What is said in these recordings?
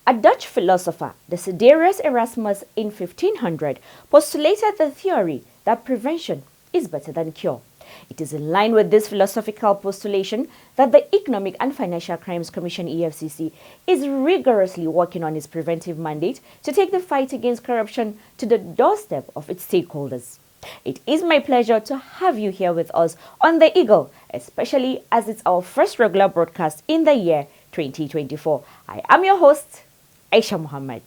A Dutch philosopher, Desiderius Erasmus, in 1500 postulated the theory that prevention is better than cure. It is in line with this philosophical postulation that the Economic and Financial Crimes Commission (EFCC) is rigorously working on its preventive mandate to take the fight against corruption to the doorstep of its stakeholders. It is my pleasure to have you here with us on The Eagle, especially as it's our first regular broadcast in the year 2024. I am your host, Aisha Muhammad.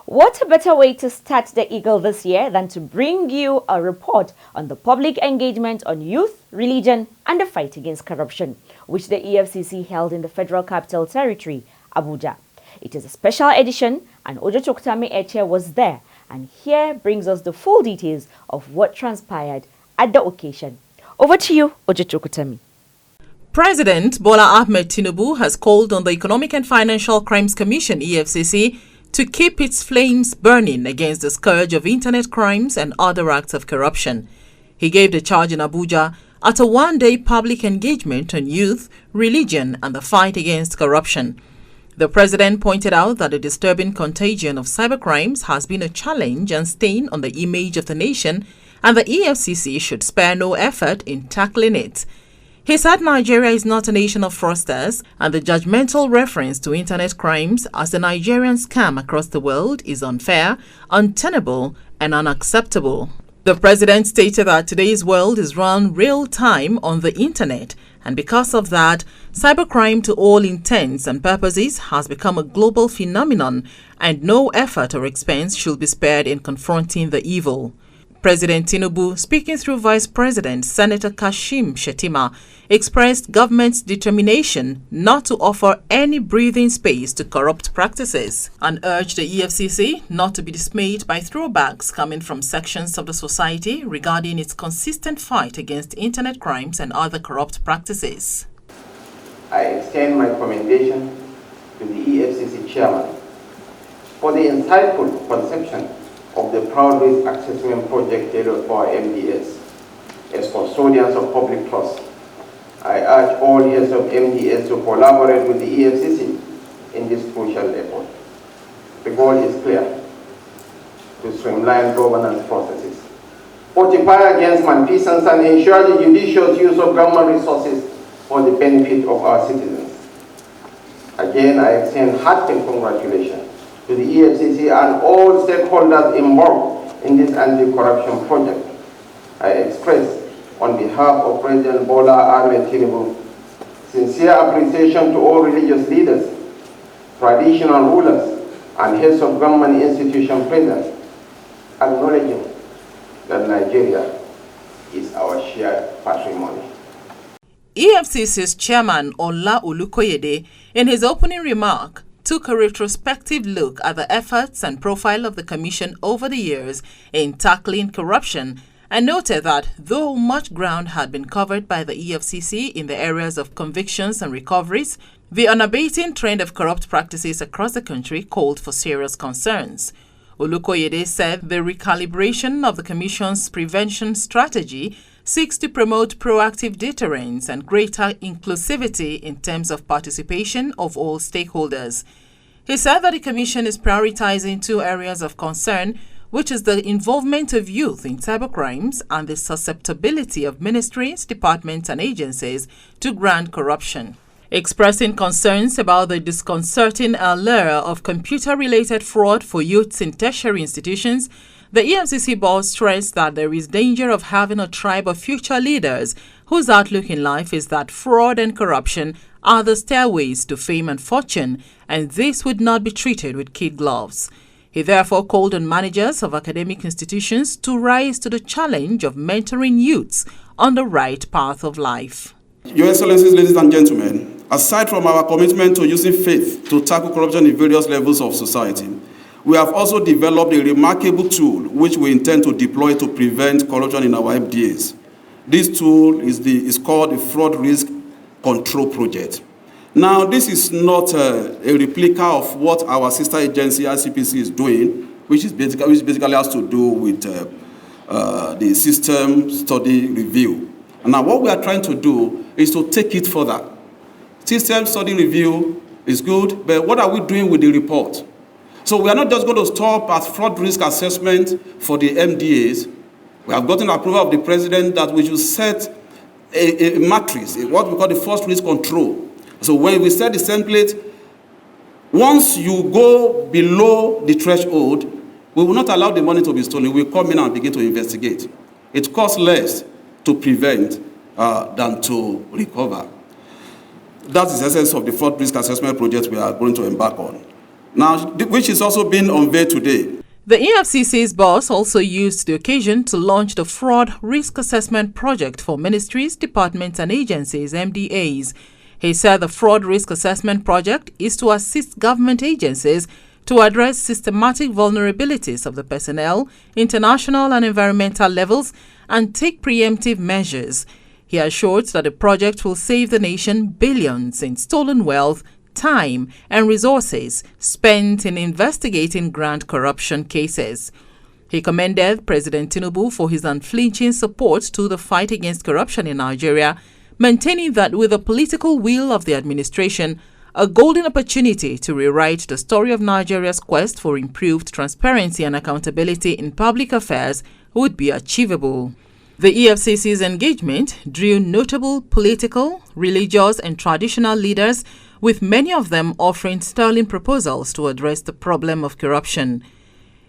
What a better way to start The Eagle this year than to bring you a report on the public engagement on youth, religion, and the fight against corruption, which the EFCC held in the Federal Capital Territory, Abuja. It is a special edition, and Ojo Chokutami Eche was there, and here brings us the full details of what transpired at the occasion. Over to you, Ojo Chokutami. President Bola Ahmed Tinubu has called on the Economic and Financial Crimes Commission (EFCC) to keep its flames burning against the scourge of internet crimes and other acts of corruption. He gave the charge in Abuja at a one-day public engagement on youth, religion, and the fight against corruption. The president pointed out that the disturbing contagion of cybercrimes has been a challenge and stain on the image of the nation, and the EFCC should spare no effort in tackling it. He said Nigeria is not a nation of fraudsters, and the judgmental reference to internet crimes as the Nigerian scam across the world is unfair, untenable, and unacceptable. The president stated that today's world is run real-time on the internet, and because of that, cybercrime to all intents and purposes has become a global phenomenon, and no effort or expense should be spared in confronting the evil. President Tinubu, speaking through Vice President Senator Kashim Shettima, expressed government's determination not to offer any breathing space to corrupt practices and urged the EFCC not to be dismayed by throwbacks coming from sections of the society regarding its consistent fight against internet crimes and other corrupt practices. I extend my commendation to the EFCC chairman for the insightful conception of the Proud Risk Assessment Project carried for MDS. As custodians of public trust, I urge all heads of MDS to collaborate with the EFCC in this crucial effort. The goal is clear: to streamline governance processes, fortify against malfeasance, and ensure the judicious use of government resources for the benefit of our citizens. Again, I extend heartfelt congratulations to the EFCC and all stakeholders involved in this anti-corruption project. I express, on behalf of President Bola Ahmed Tinubu, sincere appreciation to all religious leaders, traditional rulers, and heads of government institutions present, acknowledging that Nigeria is our shared patrimony. EFCC's chairman Ola Olukoyede, in his opening remark, took a retrospective look at the efforts and profile of the Commission over the years in tackling corruption and noted that though much ground had been covered by the EFCC in the areas of convictions and recoveries, the unabating trend of corrupt practices across the country called for serious concerns. Olukoyede said the recalibration of the Commission's prevention strategy seeks to promote proactive deterrence and greater inclusivity in terms of participation of all stakeholders. He said that the Commission is prioritizing two areas of concern, which is the involvement of youth in cybercrimes and the susceptibility of ministries, departments, and agencies to grand corruption. Expressing concerns about the disconcerting allure of computer-related fraud for youths in tertiary institutions, the EFCC board stressed that there is danger of having a tribe of future leaders whose outlook in life is that fraud and corruption are the stairways to fame and fortune, and this would not be treated with kid gloves. He therefore called on managers of academic institutions to rise to the challenge of mentoring youths on the right path of life. Your Excellencies, ladies and gentlemen, aside from our commitment to using faith to tackle corruption in various levels of society, we have also developed a remarkable tool which we intend to deploy to prevent corruption in our MDAs. This tool is called the Fraud Risk Control Project. Now, this is not a replica of what our sister agency, ICPC, is doing, which basically has to do with the system study review. And now what we are trying to do is to take it further. System study review is good, but what are we doing with the report? So we are not just going to stop at fraud risk assessment for the MDAs. We have gotten approval of the president that we should set a matrix, what we call the first risk control. So when we set the template, once you go below the threshold, we will not allow the money to be stolen. We will come in and begin to investigate. It costs less to prevent than to recover. That is the essence of the fraud risk assessment project we are going to embark on. Now, which is also being unveiled today. The EFCC's boss also used the occasion to launch the Fraud Risk Assessment Project for ministries, departments and agencies, MDAs. He said the Fraud Risk Assessment Project is to assist government agencies to address systematic vulnerabilities of the personnel, international and environmental levels, and take preemptive measures. He assured that the project will save the nation billions in stolen wealth, time and resources spent in investigating grand corruption cases. He commended President Tinubu for his unflinching support to the fight against corruption in Nigeria, maintaining that with the political will of the administration, a golden opportunity to rewrite the story of Nigeria's quest for improved transparency and accountability in public affairs would be achievable. The EFCC's engagement drew notable political, religious and traditional leaders, with many of them offering sterling proposals to address the problem of corruption.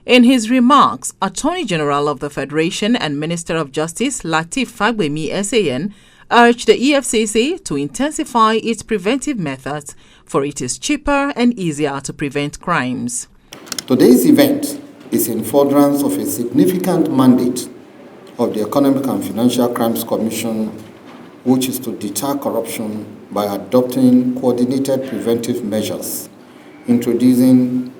In his remarks, Attorney General of the Federation and Minister of Justice Lateef Fagbemi SAN urged the EFCC to intensify its preventive methods, for it is cheaper and easier to prevent crimes. Today's event is in furtherance of a significant mandate of the Economic and Financial Crimes Commission, which is to deter corruption by adopting coordinated preventive measures, introducing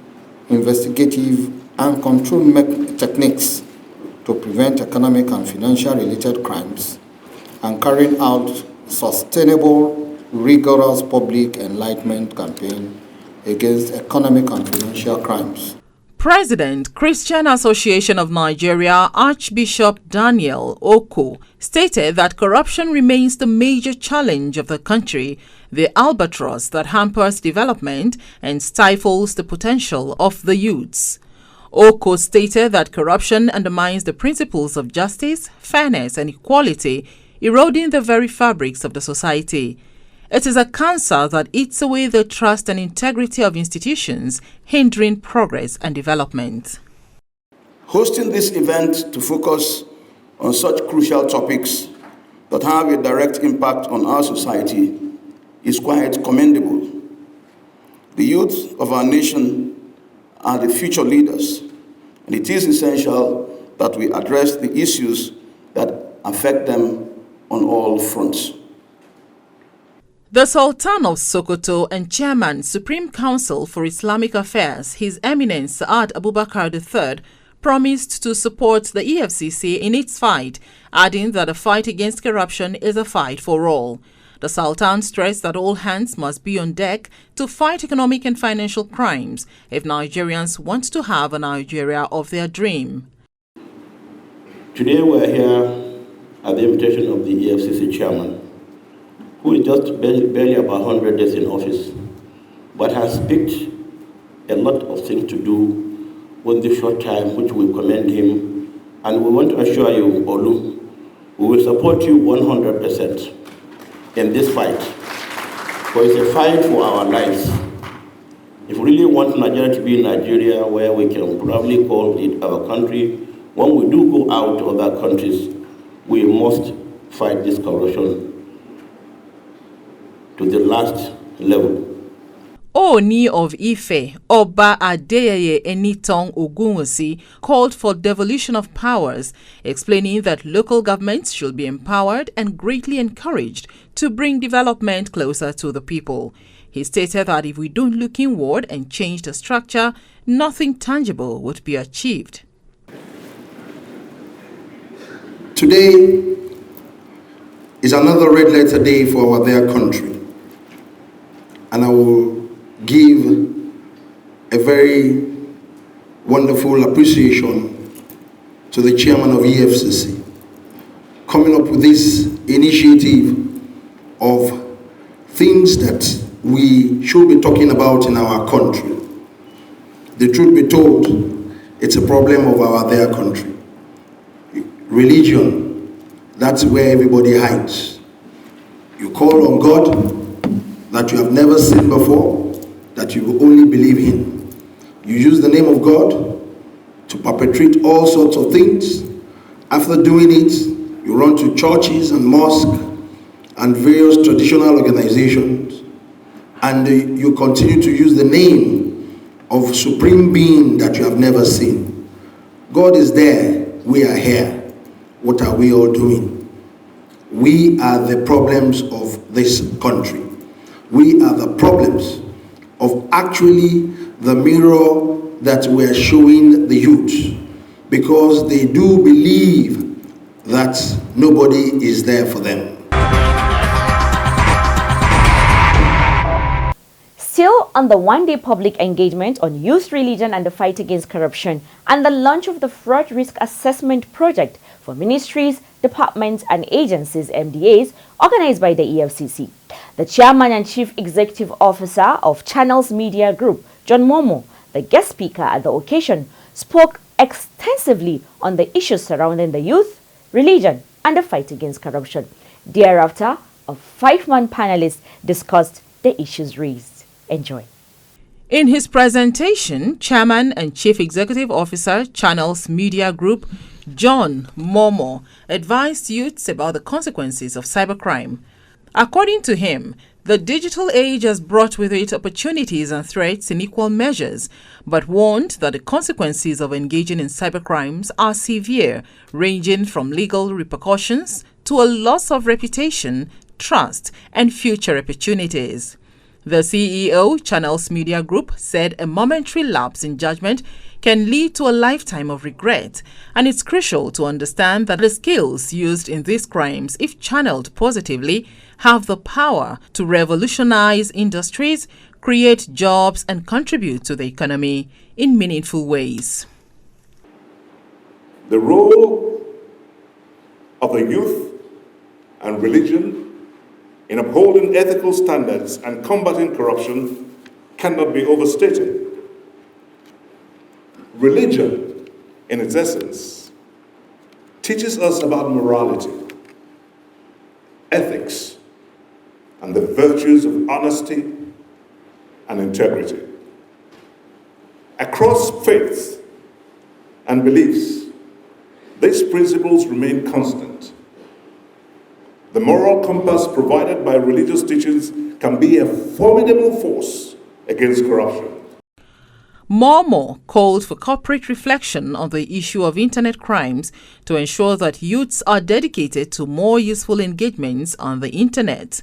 investigative and control techniques to prevent economic and financial related crimes, and carrying out sustainable, rigorous public enlightenment campaign against economic and financial crimes. President, Christian Association of Nigeria, Archbishop Daniel Oko, stated that corruption remains the major challenge of the country, the albatross that hampers development and stifles the potential of the youths. Oko stated that corruption undermines the principles of justice, fairness and equality, eroding the very fabrics of the society. It is a cancer that eats away the trust and integrity of institutions, hindering progress and development. Hosting this event to focus on such crucial topics that have a direct impact on our society is quite commendable. The youth of our nation are the future leaders, and it is essential that we address the issues that affect them on all fronts. The Sultan of Sokoto and Chairman, Supreme Council for Islamic Affairs, His Eminence Saad Abubakar III, promised to support the EFCC in its fight, adding that the fight against corruption is a fight for all. The Sultan stressed that all hands must be on deck to fight economic and financial crimes if Nigerians want to have a Nigeria of their dream. Today we are here at the invitation of the EFCC chairman, who is just barely about 100 days in office, but has picked a lot of things to do with the short time, which we commend him. And we want to assure you, Olu, we will support you 100% in this fight. For it's a fight for our lives. If we really want Nigeria to be Nigeria, where we can probably call it our country, when we do go out to other countries, we must fight this corruption to the last level. Ooni of Ife, Oba Adeyeye Enitan Ogunwusi, called for devolution of powers, explaining that local governments should be empowered and greatly encouraged to bring development closer to the people. He stated that if we don't look inward and change the structure, nothing tangible would be achieved. Today is another red letter day for our dear country. and I will give a very wonderful appreciation to the chairman of EFCC, coming up with this initiative of things that we should be talking about in our country. The truth be told, it's a problem of their country. Religion, that's where everybody hides. You call on God that you have never seen before, that you only believe in. You use the name of God to perpetrate all sorts of things. After doing it, you run to churches and mosques and various traditional organizations, and you continue to use the name of Supreme Being that you have never seen. God is there, we are here. What are we all doing? We are the problems of this country. We are the problems of actually the mirror that we are showing the youth, because they do believe that nobody is there for them. Still on the one-day public engagement on youth religion and the fight against corruption, and the launch of the Fraud Risk Assessment Project for ministries, departments and agencies (MDAs) organized by the EFCC. The chairman and chief executive officer of Channels Media Group, John Momo, the guest speaker at the occasion, spoke extensively on the issues surrounding the youth, religion and the fight against corruption. Thereafter, a 5-man panelist discussed the issues raised. Enjoy. In his presentation, Chairman and Chief Executive Officer, Channels Media Group, John Momo, advised youths about the consequences of cybercrime. According to him, the digital age has brought with it opportunities and threats in equal measures, but warned that the consequences of engaging in cybercrimes are severe, ranging from legal repercussions to a loss of reputation, trust, and future opportunities. The CEO, Channels Media Group, said a momentary lapse in judgment can lead to a lifetime of regret, and it's crucial to understand that the skills used in these crimes, if channeled positively, have the power to revolutionize industries, create jobs, and contribute to the economy in meaningful ways. The role of the youth and religion in upholding ethical standards and combating corruption cannot be overstated. Religion, in its essence, teaches us about morality, ethics, and the virtues of honesty and integrity. Across faiths and beliefs, these principles remain constant. The moral compass provided by religious teachings can be a formidable force against corruption. Momo called for corporate reflection on the issue of internet crimes to ensure that youths are dedicated to more useful engagements on the internet.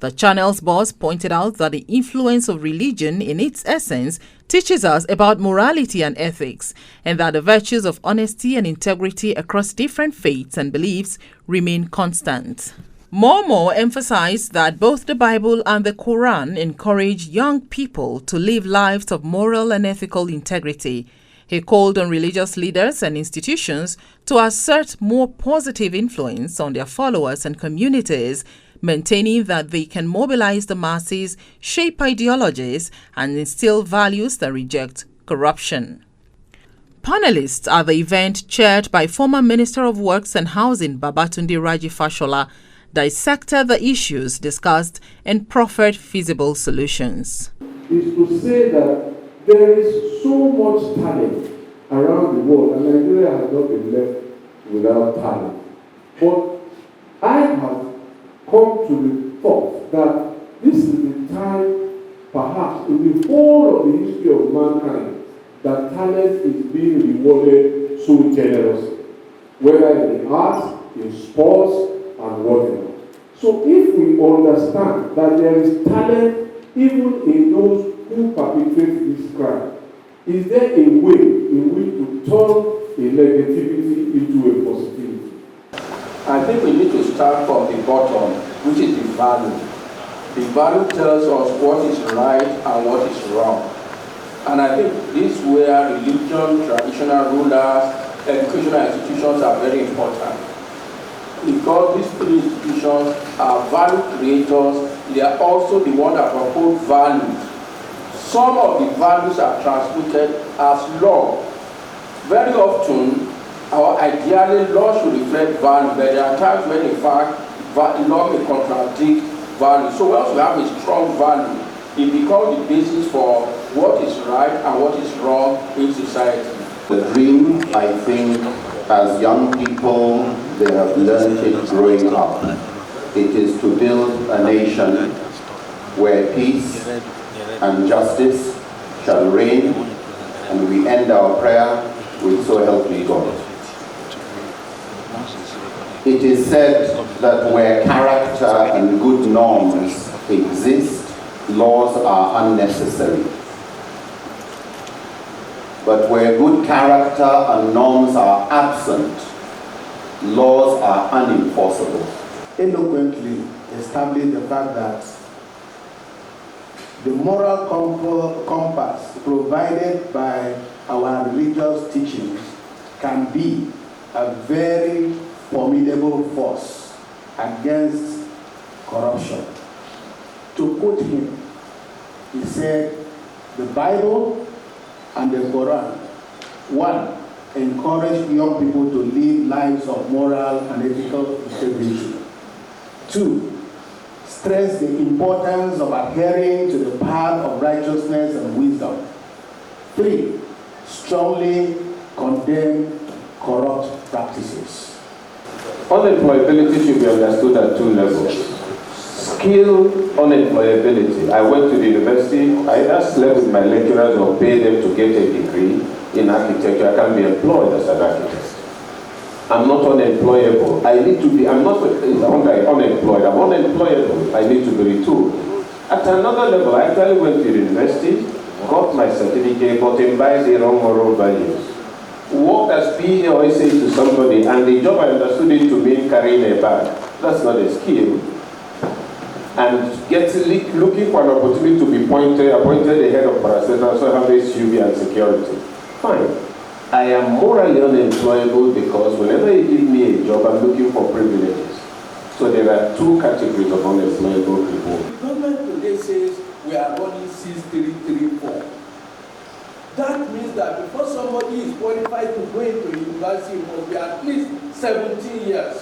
The channel's boss pointed out that the influence of religion in its essence teaches us about morality and ethics, and that the virtues of honesty and integrity across different faiths and beliefs remain constant. Momo emphasized that both the Bible and the Quran encourage young people to live lives of moral and ethical integrity. He called on religious leaders and institutions to assert more positive influence on their followers and communities, maintaining that they can mobilize the masses, shape ideologies, and instill values that reject corruption. Panelists at the event, chaired by former Minister of Works and Housing Babatunde Raji Fashola, dissected the issues discussed and proffered feasible solutions. Is to say that there is so much talent around the world, and Nigeria has not been left without talent. But I have come to the thought that this is the time, perhaps in the whole of the history of mankind, that talent is being rewarded so generously, whether in the arts, in sports, and whatever. So if we understand that there is talent even in those who perpetrate this crime, is there a way in which to turn a negativity into a positivity? I think we need to start from the bottom, which is the value. The value tells us what is right and what is wrong. And I think this is where religion, traditional rulers, educational institutions are very important. Because these three institutions are value creators, they are also the ones that uphold values. Some of the values are transmitted as law. Very often, or ideally, law should reflect value, but there are times when, in fact, law may contradict value. So once we have a strong value, it becomes the basis for what is right and what is wrong in society. The dream, I think, as young people, they have learned it growing up. It is to build a nation where peace and justice shall reign, and we end our prayer with "So help me God." It is said that where character and good norms exist, laws are unnecessary. But where good character and norms are absent, laws are unenforceable. Eloquently establish the fact that the moral compass provided by our religious teachings can be a very formidable force against corruption. To quote him, he said, the Bible and the Quran, one, encourage young people to live lives of moral and ethical integrity. Two, stress the importance of adhering to the path of righteousness and wisdom. Three, strongly condemn corrupt practices. Unemployability should be understood at two levels. Skill unemployability. I went to the university, I either slept with my lecturers or paid them to get a degree in architecture. I can be employed as an architect. I'm not unemployable. I need to be, I'm not unemployed, I'm unemployable. I need to be retooled. At another level, I actually went to the university, got my certificate, but imbibed the wrong moral values. Worked as PA or SA to somebody, and the job I understood it to mean carrying a bag. That's not a skill. And looking for an opportunity to be appointed the head of parastatal, so I have SUV and security. Fine. I am morally unemployable because whenever you give me a job, I'm looking for privileges. So there are two categories of unemployable people. The government today says we are running 6334. That means that before somebody is qualified to go into university, it must be at least 17 years.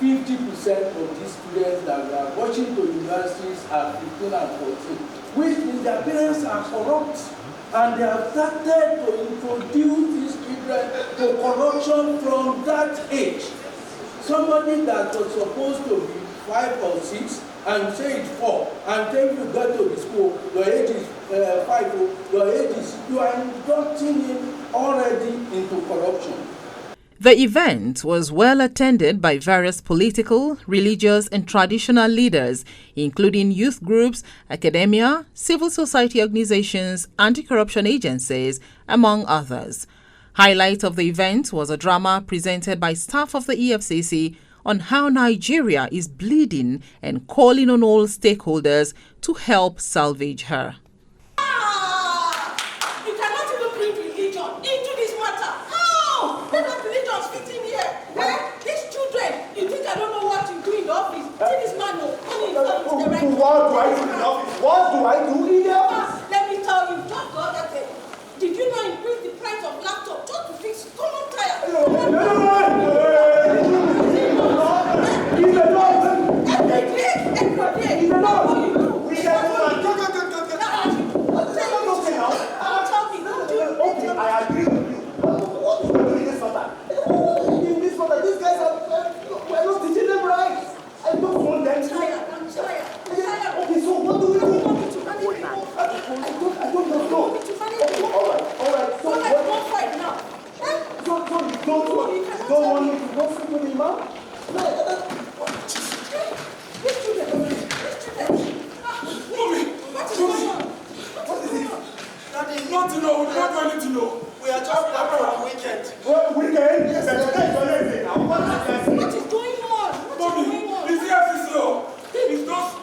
50% of these students that we are rushing to universities are 15 and 14, which means their parents are corrupt. And they have started to introduce these children to corruption from that age. Somebody that was supposed to be 5 or 6, and you say it's 4, and then you go to the school, your age is 5, your age is, you are inducting him already into corruption. The event was well attended by various political, religious and traditional leaders, including youth groups, academia, civil society organizations, anti-corruption agencies, among others. Highlight of the event was a drama presented by staff of the EFCC on how Nigeria is bleeding and calling on all stakeholders to help salvage her. You cannot even bring religion into this matter. How? Let us religions fit in here. These children, you think I don't know what to do in the office? See this man, only the right. What do I do in the office? What do I do in the office? Let me tell you, just the other day, did you not increase the price of laptop just to fix common tire? I agree with you. What do we do in this matter? In this matter, these guys we're not teaching them right. I don't want them to. I'm tired. Okay, so what do we do? I don't know. Okay, all right. So what? Don't fight now. So you don't want me to go sleep with him, man? Not to know, we don't want to know. We are just having our weekend. What weekend? Yes, What is going on? Bobby, it's EFCC. It's not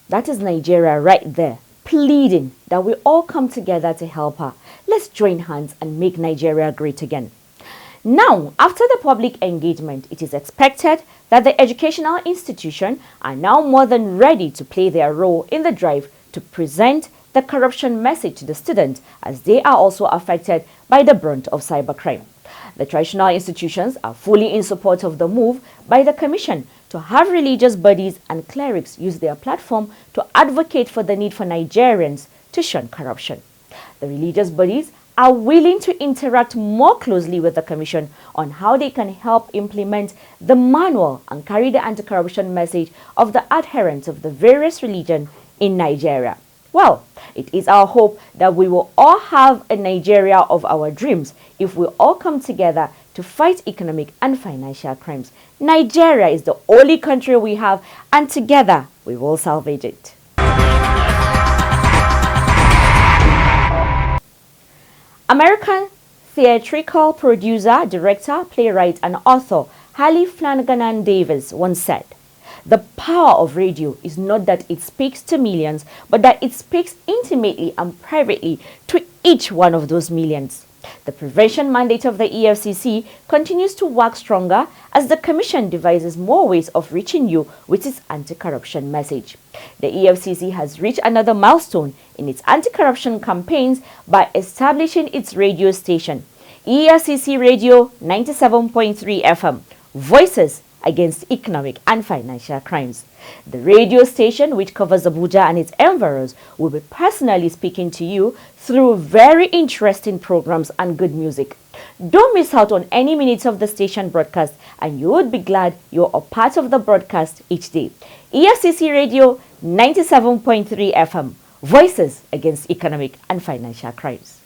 That is Nigeria right there, pleading that we all come together to help her. Let's join hands and make Nigeria great again. Now, after the public engagement, it is expected that the educational institutions are now more than ready to play their role in the drive to present the corruption message to the students, as they are also affected by the brunt of cybercrime. The traditional institutions are fully in support of the move by the Commission to have religious bodies and clerics use their platform to advocate for the need for Nigerians to shun corruption. The religious bodies are willing to interact more closely with the Commission on how they can help implement the manual and carry the anti-corruption message of the adherents of the various religions in Nigeria. Well, it is our hope that we will all have a Nigeria of our dreams if we all come together to fight economic and financial crimes. Nigeria is the only country we have, and together we will salvage it. American theatrical producer, director, playwright, and author Hallie Flanagan Davis once said, "The power of radio is not that it speaks to millions, but that it speaks intimately and privately to each one of those millions." The prevention mandate of the EFCC continues to work stronger as the Commission devises more ways of reaching you with its anti-corruption message. The EFCC has reached another milestone in its anti-corruption campaigns by establishing its radio station, EFCC Radio 97.3 FM, Voices Against Economic and Financial Crimes. The radio station, which covers Abuja and its environs, will be personally speaking to you through very interesting programs and good music. Don't miss out on any minutes of the station broadcast, and you would be glad you're a part of the broadcast each day. EFCC Radio 97.3 FM, Voices Against Economic and Financial Crimes.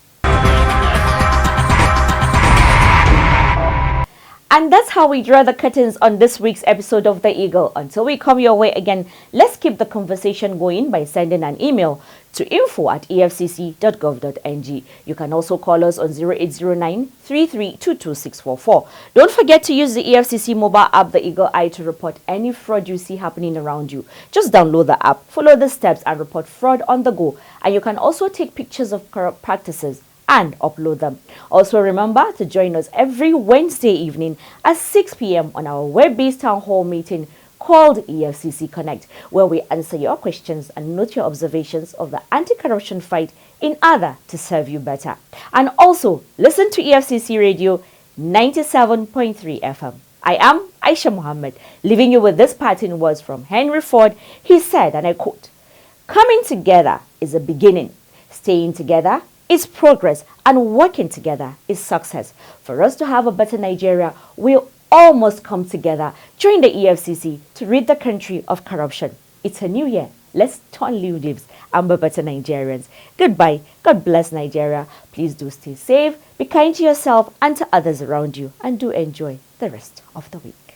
And that's how we draw the curtains on this week's episode of The Eagle. Until we come your way again, let's keep the conversation going by sending an email to info@efcc.gov.ng. You can also call us on 0809-3322644. Don't forget to use the EFCC mobile app, The Eagle Eye, to report any fraud you see happening around you. Just download the app, follow the steps, and report fraud on the go. And you can also take pictures of corrupt practices and upload them. Also remember to join us every Wednesday evening at 6 p.m. on our web-based town hall meeting called EFCC Connect, where we answer your questions and note your observations of the anti-corruption fight in order to serve you better. And also listen to EFCC Radio 97.3 FM. I am Aisha Muhammad, leaving you with this parting words from Henry Ford. He said, and I quote, "Coming together is a beginning. Staying together is progress, and working together is success. For us to have a better Nigeria, we all must come together. Join the EFCC to rid the country of corruption. It's a new year. Let's turn new leaves and be better Nigerians." Goodbye. God bless Nigeria. Please do stay safe, be kind to yourself and to others around you, and do enjoy the rest of the week.